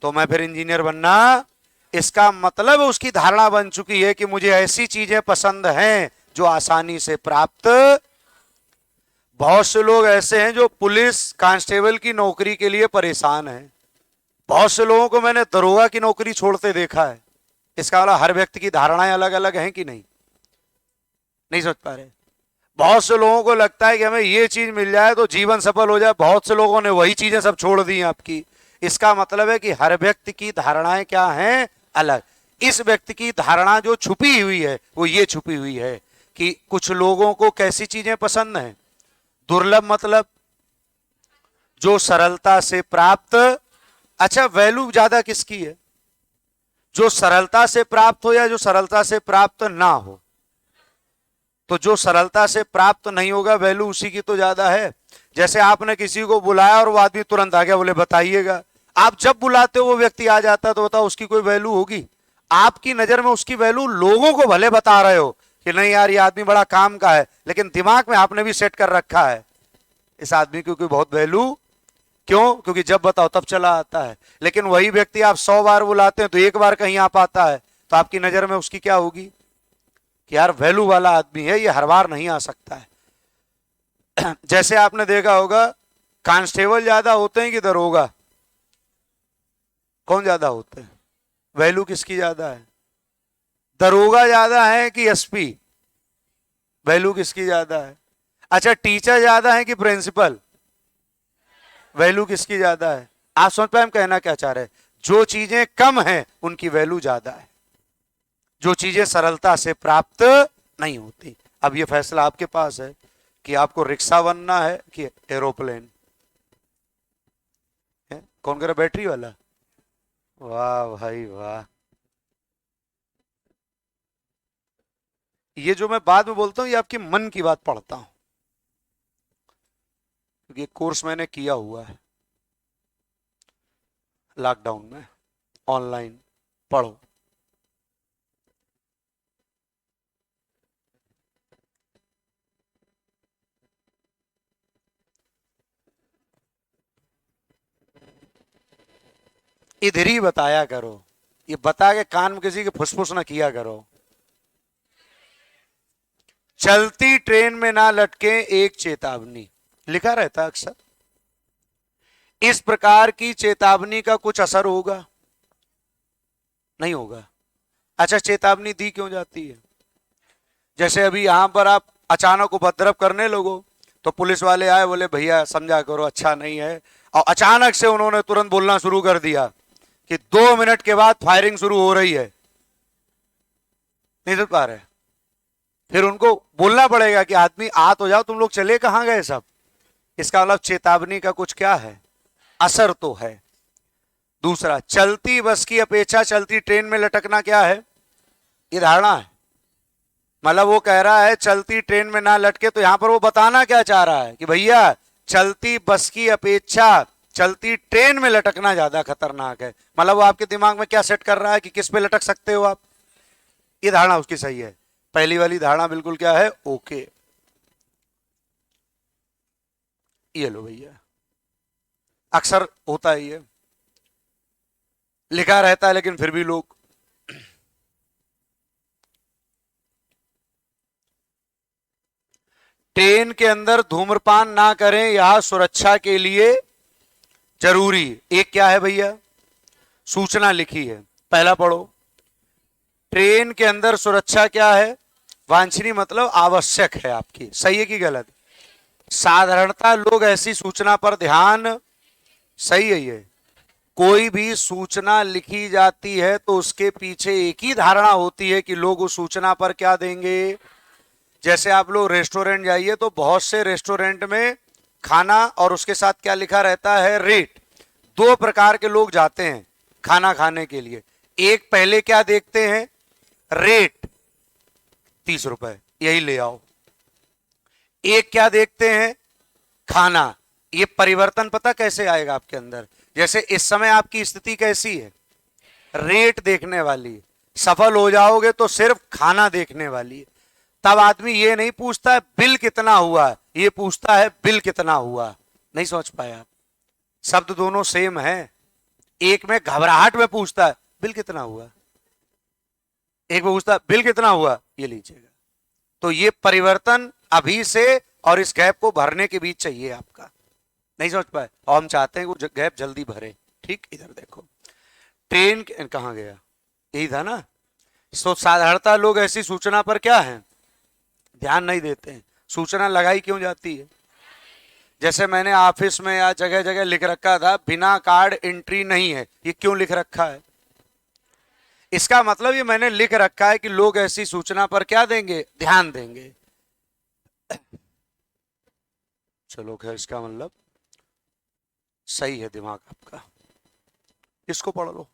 तो मैं फिर इंजीनियर बनना, इसका मतलब उसकी धारणा बन चुकी है कि मुझे ऐसी चीजें पसंद हैं जो आसानी से प्राप्त। बहुत से लोग ऐसे हैं जो पुलिस कांस्टेबल की नौकरी के लिए परेशान हैं, बहुत से लोगों को मैंने दरोगा की नौकरी छोड़ते देखा है। इसका मतलब हर व्यक्ति की धारणाएं अलग अलग हैं कि नहीं, नहीं सोच पा रहे। बहुत से लोगों को लगता है कि हमें ये चीज मिल जाए तो जीवन सफल हो जाए, बहुत से लोगों ने वही चीजें सब छोड़ दी आपकी। इसका मतलब है कि हर व्यक्ति की धारणाएं क्या हैं, अलग। इस व्यक्ति की धारणा जो छुपी हुई है वो ये छुपी हुई है कि कुछ लोगों को कैसी चीजें पसंद हैं, दुर्लभ मतलब जो सरलता से प्राप्त। अच्छा, वैल्यू ज्यादा किसकी है, जो सरलता से प्राप्त हो या जो सरलता से प्राप्त ना हो। तो जो सरलता से प्राप्त नहीं होगा वैल्यू उसी की तो ज्यादा है। जैसे आपने किसी को बुलाया और वो आदमी तुरंत आ गया, बोले बताइएगा, आप जब बुलाते हो वो व्यक्ति आ जाता है, तो बताओ उसकी कोई वैल्यू होगी। आपकी नजर में उसकी वैल्यू, लोगों को भले बता रहे हो कि नहीं यार ये आदमी बड़ा काम का है, लेकिन दिमाग में आपने भी सेट कर रखा है इस आदमी की कोई बहुत वैल्यू, क्यों, क्योंकि जब बताओ तब चला आता है। लेकिन वही व्यक्ति आप 100 बार बुलाते हैं तो एक बार कहीं आ पाता है, तो आपकी नजर में उसकी क्या होगी कि यार वैल्यू वाला आदमी है, ये हर बार नहीं आ सकता है। जैसे आपने देखा होगा कांस्टेबल ज्यादा होते हैं कि दरोगा, कौन ज्यादा होते हैं, वैल्यू किसकी ज्यादा है, दरोगा ज्यादा है कि एसपी, वैल्यू किसकी ज्यादा है। अच्छा, टीचर ज्यादा है कि प्रिंसिपल, वैल्यू किसकी ज्यादा है। आप समझ पाए हम कहना क्या चाह रहे हैं, जो चीजें कम हैं उनकी वैल्यू ज्यादा है, जो चीजें सरलता से प्राप्त नहीं होती। अब ये फैसला आपके पास है कि आपको रिक्शा बनना है कि एरोप्लेन है? कौन कह रहा बैटरी वाला, वाह भाई वाह। ये जो मैं बाद में बोलता हूं ये आपके मन की बात पढ़ता हूं, क्योंकि ये कोर्स मैंने किया हुआ है लॉकडाउन में, ऑनलाइन पढ़ो। इधर ही बताया करो, ये बता के कान में किसी के फुसफुस ना किया करो। चलती ट्रेन में ना लटके एक चेतावनी, लिखा रहता अक्सर। इस प्रकार की चेतावनी का कुछ असर होगा, नहीं होगा। अच्छा, चेतावनी दी क्यों जाती है? जैसे अभी यहां पर आप अचानक उपद्रव करने लगो तो पुलिस वाले आए, बोले भैया समझा करो, अच्छा नहीं है, और अचानक से उन्होंने तुरंत बोलना शुरू कर दिया कि 2 मिनट के बाद फायरिंग शुरू हो रही है, नहीं रुक पा रहे, फिर उनको बोलना पड़ेगा कि आदमी आ तो जाओ, तुम लोग चले कहां गए सब। इसका मतलब चेतावनी का कुछ क्या है, असर तो है। दूसरा, चलती बस की अपेक्षा चलती ट्रेन में लटकना क्या है? ये धारणा है। मतलब वो कह रहा है चलती ट्रेन में ना लटके, तो यहां पर वो बताना क्या चाह रहा है कि भैया चलती बस की अपेक्षा चलती ट्रेन में लटकना ज्यादा खतरनाक है। मतलब वो आपके दिमाग में क्या सेट कर रहा है कि किस पे लटक सकते हो आप। ये धारणा उसकी सही है। पहली वाली धारणा बिल्कुल क्या है, ओके। ये लो भैया, अक्सर होता है, ये लिखा रहता है लेकिन फिर भी लोग। ट्रेन के अंदर धूम्रपान ना करें, यह सुरक्षा के लिए जरूरी। एक क्या है भैया, सूचना लिखी है, पहला पढ़ो। ट्रेन के अंदर सुरक्षा क्या है, वांछनीय मतलब आवश्यक है आपकी, सही है कि गलत? साधारणतः लोग ऐसी सूचना पर ध्यान, सही है ये। कोई भी सूचना लिखी जाती है तो उसके पीछे एक ही धारणा होती है कि लोग उस सूचना पर क्या देंगे। जैसे आप लोग रेस्टोरेंट जाइए तो बहुत से रेस्टोरेंट में खाना और उसके साथ क्या लिखा रहता है, रेट। दो प्रकार के लोग जाते हैं खाना खाने के लिए। एक पहले क्या देखते हैं, रेट 30 रुपए, यही ले आओ। एक क्या देखते हैं, खाना। ये परिवर्तन पता कैसे आएगा आपके अंदर? जैसे इस समय आपकी स्थिति कैसी है, रेट देखने वाली। सफल हो जाओगे तो सिर्फ खाना देखने वाली। तब आदमी ये नहीं पूछता है बिल कितना हुआ, ये पूछता है बिल कितना हुआ। नहीं समझ पाया? शब्द दोनों सेम है। एक में घबराहट में पूछता है बिल कितना हुआ, एक में पूछता है बिल कितना हुआ, ये लीजिएगा। तो ये परिवर्तन अभी से और इस गैप को भरने के बीच चाहिए आपका। नहीं समझ पाए? और हम चाहते हैं वो गैप जल्दी भरे। ठीक, इधर देखो, ट्रेन कहां गया, यही था ना। तो साधारणतः लोग ऐसी सूचना पर क्या है, ध्यान नहीं देते हैं। सूचना लगाई क्यों जाती है? जैसे मैंने ऑफिस में या जगह जगह लिख रखा था बिना कार्ड एंट्री नहीं है, ये क्यों लिख रखा है? इसका मतलब ये मैंने लिख रखा है कि लोग ऐसी सूचना पर क्या देंगे, ध्यान देंगे। चलो खैर, इसका मतलब सही है दिमाग आपका। इसको पढ़ लो।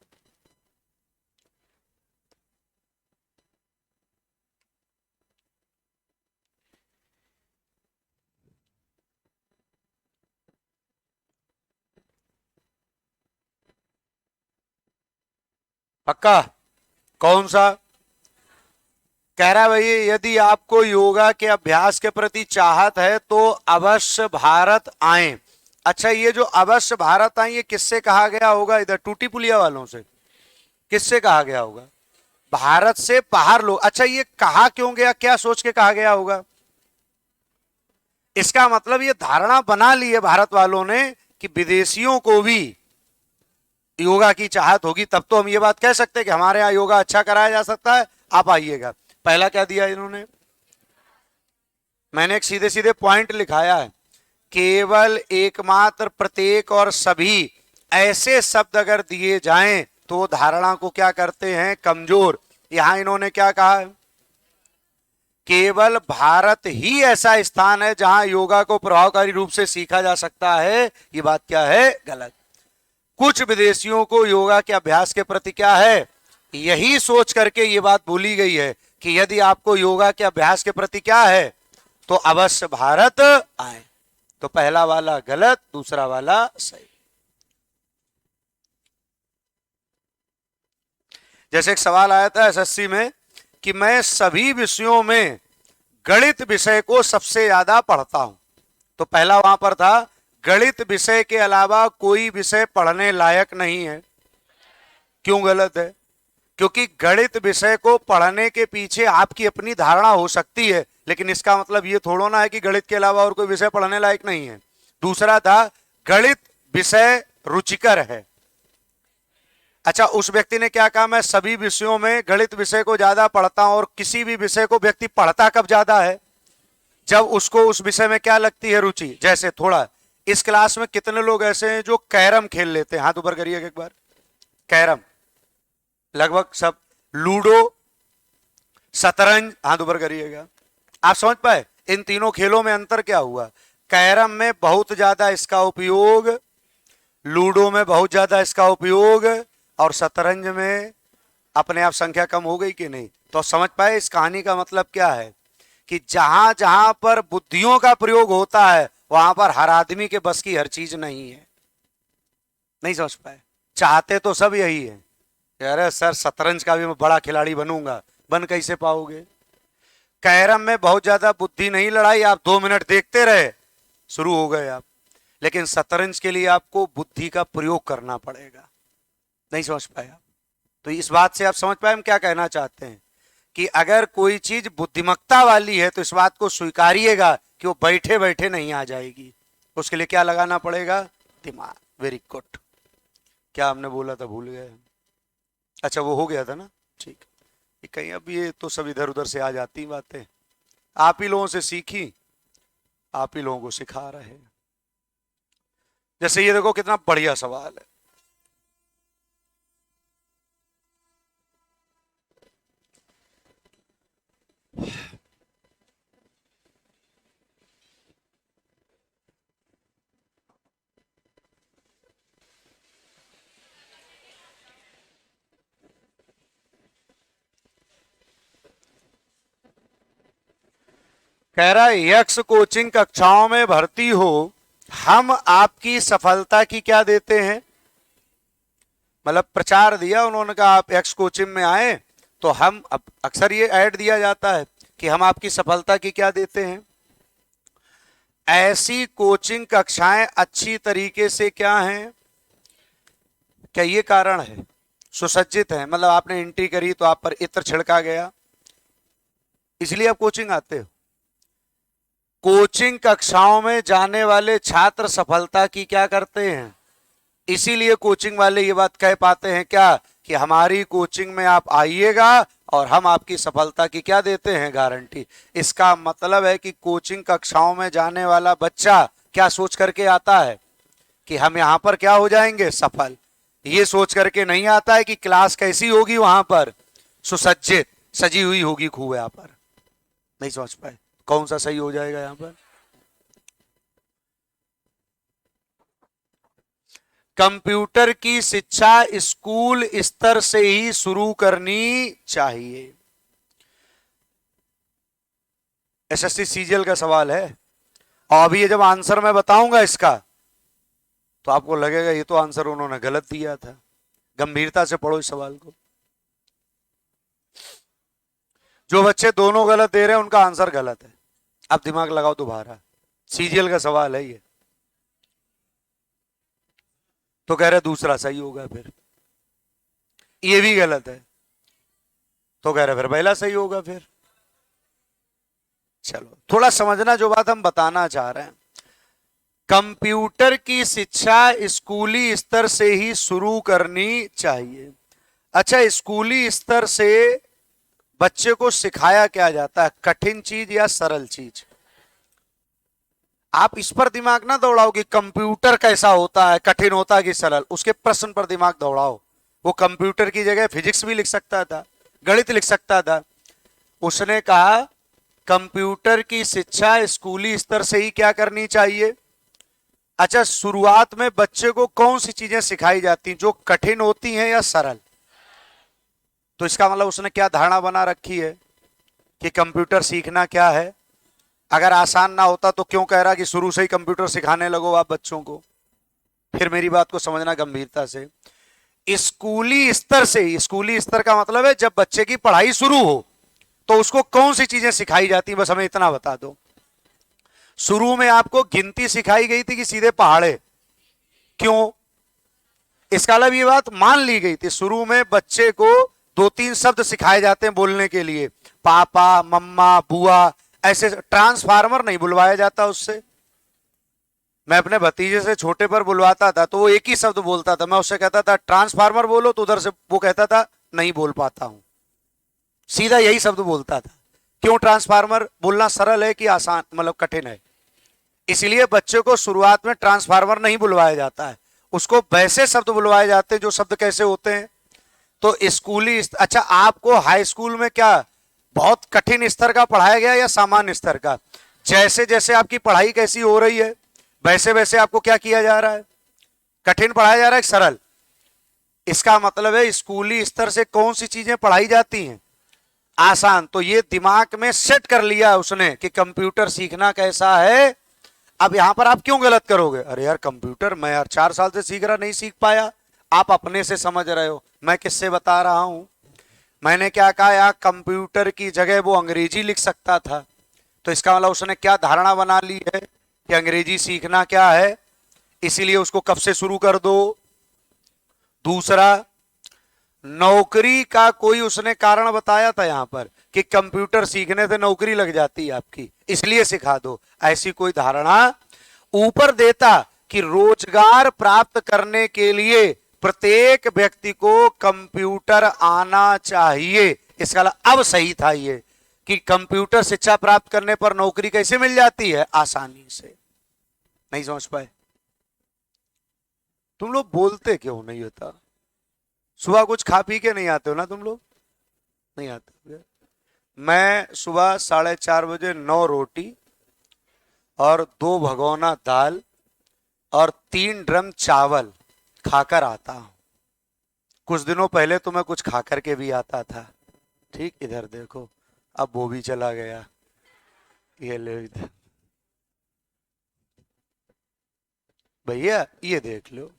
पक्का? कौन सा? कह रहा है भाई यदि आपको योगा के अभ्यास के प्रति चाहत है तो अवश्य भारत आए। अच्छा, ये जो अवश्य भारत आए ये किससे कहा गया होगा? इधर टूटी पुलिया वालों से। किससे कहा गया होगा? भारत से बाहर लोग। अच्छा, ये कहा क्यों गया, क्या सोच के कहा गया होगा? इसका मतलब ये धारणा बना ली है भारत वालों ने कि विदेशियों को भी योगा की चाहत होगी, तब तो हम ये बात कह सकते हैं कि हमारे यहां योगा अच्छा कराया जा सकता है, आप आइएगा। पहला क्या दिया इन्होंने, मैंने एक सीधे सीधे पॉइंट लिखाया है, केवल एकमात्र प्रत्येक और सभी ऐसे शब्द अगर दिए जाएं तो धारणा को क्या करते हैं, कमजोर। यहां इन्होंने क्या कहा है, केवल भारत ही ऐसा स्थान है जहां योगा को प्रभावकारी रूप से सीखा जा सकता है। ये बात क्या है, गलत। कुछ विदेशियों को योगा के अभ्यास के प्रति क्या है, यही सोच करके ये बात बोली गई है कि यदि आपको योगा के अभ्यास के प्रति क्या है तो अवश्य भारत आए। तो पहला वाला गलत, दूसरा वाला सही। जैसे एक सवाल आया था एसएससी में कि मैं सभी विषयों में गणित विषय को सबसे ज्यादा पढ़ता हूं, तो पहला वहां पर था गणित विषय के अलावा कोई विषय पढ़ने लायक नहीं है। क्यों गलत है? क्योंकि गणित विषय को पढ़ने के पीछे आपकी अपनी धारणा हो सकती है, लेकिन इसका मतलब ये थोड़ा ना है कि गणित के अलावा और कोई विषय पढ़ने लायक नहीं है। दूसरा था गणित विषय रुचिकर है। अच्छा, उस व्यक्ति ने क्या कहा, मैं सभी विषयों में गणित विषय को ज्यादा पढ़ता हूं। और किसी भी विषय को व्यक्ति पढ़ता कब ज्यादा है, जब उसको उस विषय में क्या लगती है, रुचि। जैसे थोड़ा इस क्लास में कितने लोग ऐसे हैं जो कैरम खेल लेते हैं, हाथ ऊपर करिएगा एक बार। कैरम लगभग सब। लूडो, शतरंज, हाथ ऊपर करिएगा। आप समझ पाए इन तीनों खेलों में अंतर क्या हुआ। कैरम में बहुत ज्यादा इसका उपयोग, लूडो में बहुत ज्यादा इसका उपयोग, और शतरंज में अपने आप संख्या कम हो गई कि नहीं। तो समझ पाए इस कहानी का मतलब क्या है, कि जहां जहां पर बुद्धियों का प्रयोग होता है वहां पर हर आदमी के बस की हर चीज नहीं है। नहीं समझ पाए। चाहते तो सब यही है, अरे सर शतरंज का भी मैं बड़ा खिलाड़ी बनूंगा, बन कैसे पाओगे। कैरम में बहुत ज्यादा बुद्धि नहीं लड़ाई, आप 2 मिनट देखते रहे शुरू हो गए आप। लेकिन शतरंज के लिए आपको बुद्धि का प्रयोग करना पड़ेगा। नहीं समझ पाए आप। तो इस बात से आप समझ पाए हम क्या कहना चाहते हैं, कि अगर कोई चीज बुद्धिमत्ता वाली है तो इस बात को स्वीकारिएगा कि वो बैठे बैठे नहीं आ जाएगी। उसके लिए क्या लगाना पड़ेगा, दिमाग। Very good. क्या हमने बोला था, भूल गए। अच्छा वो हो गया था ना, ठीक। कहीं अब ये तो सब इधर उधर से आ जाती बातें, आप ही लोगों से सीखी, आप ही लोगों को सिखा रहे हैं। जैसे ये देखो कितना बढ़िया सवाल है। कह रहा है यक्स कोचिंग कक्षाओं में भर्ती हो, हम आपकी सफलता की क्या देते हैं। मतलब प्रचार दिया उन्होंने, कहा आप एक्स कोचिंग में आए तो हम, अब अक्सर ये ऐड दिया जाता है कि हम आपकी सफलता की क्या देते हैं। ऐसी कोचिंग कक्षाएं अच्छी तरीके से क्या हैं, क्या ये कारण है, सुसज्जित है। मतलब आपने एंट्री करी तो आप पर इत्र छिड़का गया, इसलिए आप कोचिंग आते हो। कोचिंग कक्षाओं में जाने वाले छात्र सफलता की क्या करते हैं, इसीलिए कोचिंग वाले ये बात कह पाते हैं क्या, कि हमारी कोचिंग में आप आइएगा और हम आपकी सफलता की क्या देते हैं, गारंटी। इसका मतलब है कि कोचिंग कक्षाओं में जाने वाला बच्चा क्या सोच करके आता है, कि हम यहां पर क्या हो जाएंगे, सफल। ये सोच करके नहीं आता है कि क्लास कैसी होगी, वहां पर सुसज्जित सजी हुई होगी खूब यहाँ पर। नहीं समझ पाए, कौन सा सही हो जाएगा यहां पर। कंप्यूटर की शिक्षा स्कूल स्तर से ही शुरू करनी चाहिए। एसएससी सीजीएल का सवाल है। और अभी ये जब आंसर मैं बताऊंगा इसका, तो आपको लगेगा ये तो आंसर उन्होंने गलत दिया था। गंभीरता से पढ़ो इस सवाल को। जो बच्चे दोनों गलत दे रहे हैं उनका आंसर गलत है। अब दिमाग लगाओ दोबारा, सीजीएल का सवाल है ये। तो कह रहे दूसरा सही होगा, फिर ये भी गलत है, तो कह रहे फिर पहला सही होगा। फिर चलो थोड़ा समझना जो बात हम बताना चाह रहे हैं। कंप्यूटर की शिक्षा स्कूली स्तर से ही शुरू करनी चाहिए। अच्छा, स्कूली स्तर से बच्चे को सिखाया क्या जाता है, कठिन चीज या सरल चीज। आप इस पर दिमाग ना दौड़ाओ कि कंप्यूटर कैसा होता है, कठिन होता है कि सरल। उसके प्रश्न पर दिमाग दौड़ाओ। वो कंप्यूटर की जगह फिजिक्स भी लिख सकता था, गणित लिख सकता था। उसने कहा कंप्यूटर की शिक्षा स्कूली स्तर से ही क्या करनी चाहिए। अच्छा, शुरुआत में बच्चे को कौन सी चीजें सिखाई जाती, जो कठिन होती हैं या सरल। तो इसका मतलब उसने क्या धारणा बना रखी है कि कंप्यूटर सीखना क्या है। अगर आसान ना होता तो क्यों कह रहा कि शुरू से ही कंप्यूटर सिखाने लगो आप बच्चों को। फिर मेरी बात को समझना गंभीरता से। स्कूली स्तर से, स्कूली स्तर का मतलब है जब बच्चे की पढ़ाई शुरू हो तो उसको कौन सी चीजें सिखाई जाती, बस हमें इतना बता दो। शुरू में आपको गिनती सिखाई गई थी कि सीधे पहाड़े, क्यों। इसका मतलब ये बात मान ली गई थी, शुरू में बच्चे को 2-3 शब्द सिखाए जाते हैं बोलने के लिए, पापा, मम्मा, बुआ, ऐसे। ट्रांसफार्मर नहीं बुलवाया जाता उससे, मैं अपने भतीजे से छोटे पर बुलवाता था तो वो एक ही शब्द बोलता था, मैं उससे कहता था ट्रांसफार्मर बोलो, तो उधर से वो कहता था नहीं बोल पाता हूं। सीधा यही शब्द बोलता था। क्यों? ट्रांसफार्मर बोलना सरल है कि आसान, मतलब कठिन है। इसलिए बच्चे को शुरुआत में ट्रांसफार्मर नहीं बुलवाया जाता है, उसको वैसे शब्द बुलवाए जाते हैं जो शब्द कैसे होते हैं। तो स्कूली, अच्छा आपको हाई स्कूल में क्या बहुत कठिन स्तर का पढ़ाया गया या सामान्य स्तर का? जैसे जैसे आपकी पढ़ाई कैसी हो रही है वैसे वैसे आपको क्या किया जा रहा है? कठिन पढ़ाया जा रहा है, सरल? इसका मतलब है स्कूली स्तर से कौन सी चीजें पढ़ाई जाती हैं? आसान। तो ये दिमाग में सेट कर लिया उसने कि कंप्यूटर सीखना कैसा है। अब यहां पर आप क्यों गलत करोगे? अरे यार कंप्यूटर मैं यार 4 साल से सीख रहा, नहीं सीख पाया। आप अपने से समझ रहे हो, मैं किससे बता रहा हूं? मैंने क्या कहा, यार कंप्यूटर की जगह वो अंग्रेजी लिख सकता था। तो इसका मतलब उसने क्या धारणा बना ली है कि अंग्रेजी सीखना क्या है, इसीलिए उसको कब से शुरू कर दो। दूसरा, नौकरी का कोई उसने कारण बताया था यहां पर कि कंप्यूटर सीखने से नौकरी लग जाती है आपकी, इसलिए सिखा दो, ऐसी कोई धारणा। ऊपर देता कि रोजगार प्राप्त करने के लिए प्रत्येक व्यक्ति को कंप्यूटर आना चाहिए। इसका अब सही था ये कि कंप्यूटर शिक्षा प्राप्त करने पर नौकरी कैसे मिल जाती है? आसानी से। नहीं समझ पाए? तुम लोग बोलते क्यों नहीं होता? सुबह कुछ खा पी के नहीं आते हो ना तुम लोग? नहीं आते। मैं सुबह 4:30 बजे 9 रोटी और 2 भगोना दाल और 3 ड्रम चावल खाकर आता हूं। कुछ दिनों पहले तो मैं कुछ खा करके भी आता था। ठीक, इधर देखो, अब वो भी चला गया। ये ले इधर भैया, ये देख लो।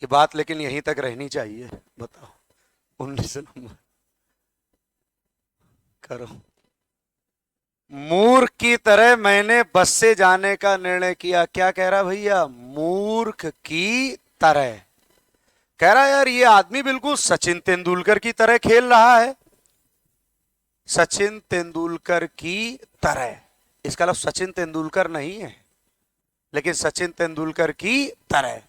ये बात लेकिन यहीं तक रहनी चाहिए। बताओ, 19 नंबर करो। मूर्ख की तरह मैंने बस से जाने का निर्णय किया। क्या कह रहा भैया? मूर्ख की तरह कह रहा, यार ये आदमी बिल्कुल सचिन तेंदुलकर की तरह खेल रहा है। सचिन तेंदुलकर की तरह, इसका मतलब सचिन तेंदुलकर नहीं है, लेकिन सचिन तेंदुलकर की तरह,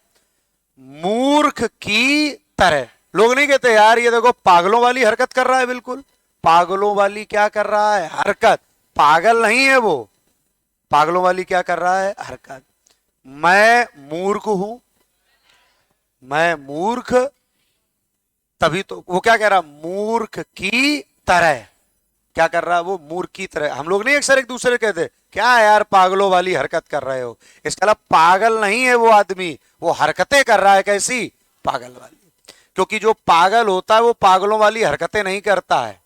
मूर्ख की तरह। लोग नहीं कहते यार ये देखो पागलों वाली हरकत कर रहा है, बिल्कुल पागलों वाली क्या कर रहा है? हरकत। पागल नहीं है वो, पागलों वाली क्या कर रहा है? हरकत। मैं मूर्ख हूं, मैं मूर्ख, तभी तो वो क्या कह रहा? मूर्ख की तरह। क्या कर रहा है वो? मूर्ख की तरह। हम लोग नहीं अक्सर एक दूसरे कहते क्या यार पागलों वाली हरकत कर रहे हो? इसका मतलब पागल नहीं है वो आदमी, वो हरकतें कर रहा है। कैसी? पागल वाली। क्योंकि जो पागल होता है वो पागलों वाली हरकतें नहीं करता है,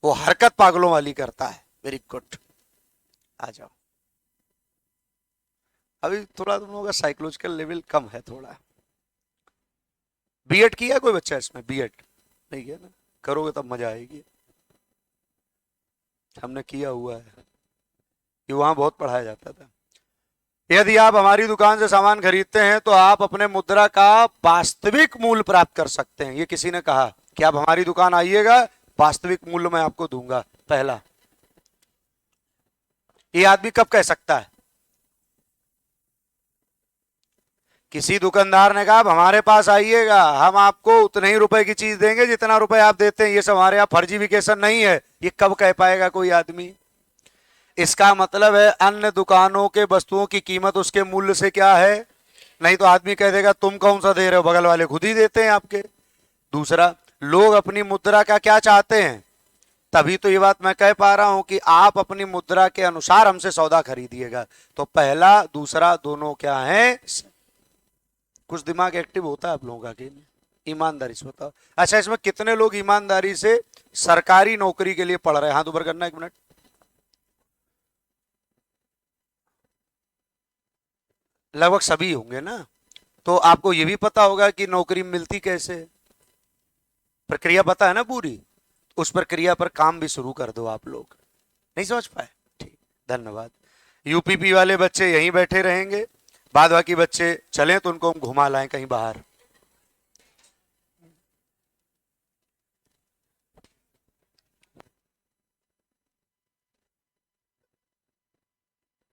वो हरकत पागलों वाली करता है। वेरी गुड, आ जाओ। अभी थोड़ा तुम लोगों का साइकोलॉजिकल लेवल कम है थोड़ा। बीएड किया कोई बच्चा इसमें? बीएड नहीं किया ना? करोगे तब मजा आएगी। हमने किया हुआ है, कि वहां बहुत पढ़ाया जाता था। यदि आप हमारी दुकान से सामान खरीदते हैं तो आप अपने मुद्रा का वास्तविक मूल्य प्राप्त कर सकते हैं। ये किसी ने कहा कि आप हमारी दुकान आइएगा, वास्तविक मूल्य मैं आपको दूंगा। पहला, ये आदमी कब कह सकता है? किसी दुकानदार ने कहा आप हमारे पास आइएगा, हम आपको उतने ही रुपए की चीज देंगे जितना रुपए आप देते हैं, ये सब हमारे यहाँ फर्जीफिकेशन नहीं है। ये कब कह पाएगा कोई आदमी? इसका मतलब है अन्य दुकानों के वस्तुओं की कीमत उसके मूल्य से क्या है? नहीं तो आदमी कह देगा तुम कौन सा दे रहे हो, बगल वाले खुद ही देते हैं आपके। दूसरा, लोग अपनी मुद्रा का क्या चाहते हैं? तभी तो ये बात मैं कह पा रहा हूं कि आप अपनी मुद्रा के अनुसार हमसे सौदा खरीदिएगा। तो पहला दूसरा दोनों क्या है? कुछ दिमाग एक्टिव होता है आप लोगों का कि नहीं? ईमानदारी से बताओ। अच्छा, इसमें कितने लोग ईमानदारी से सरकारी नौकरी के लिए पढ़ रहे हैं? हाथ ऊपर करना, 1 मिनट। लगभग सभी होंगे ना? तो आपको यह भी पता होगा कि नौकरी मिलती कैसे, प्रक्रिया पता है ना पूरी? उस प्रक्रिया पर काम भी शुरू कर दो आप लोग। नहीं समझ पाए? ठीक, धन्यवाद। यूपीपी वाले बच्चे यहीं बैठे रहेंगे, बाद बाकी बच्चे चलें तो उनको हम घुमा लाएं कहीं बाहर।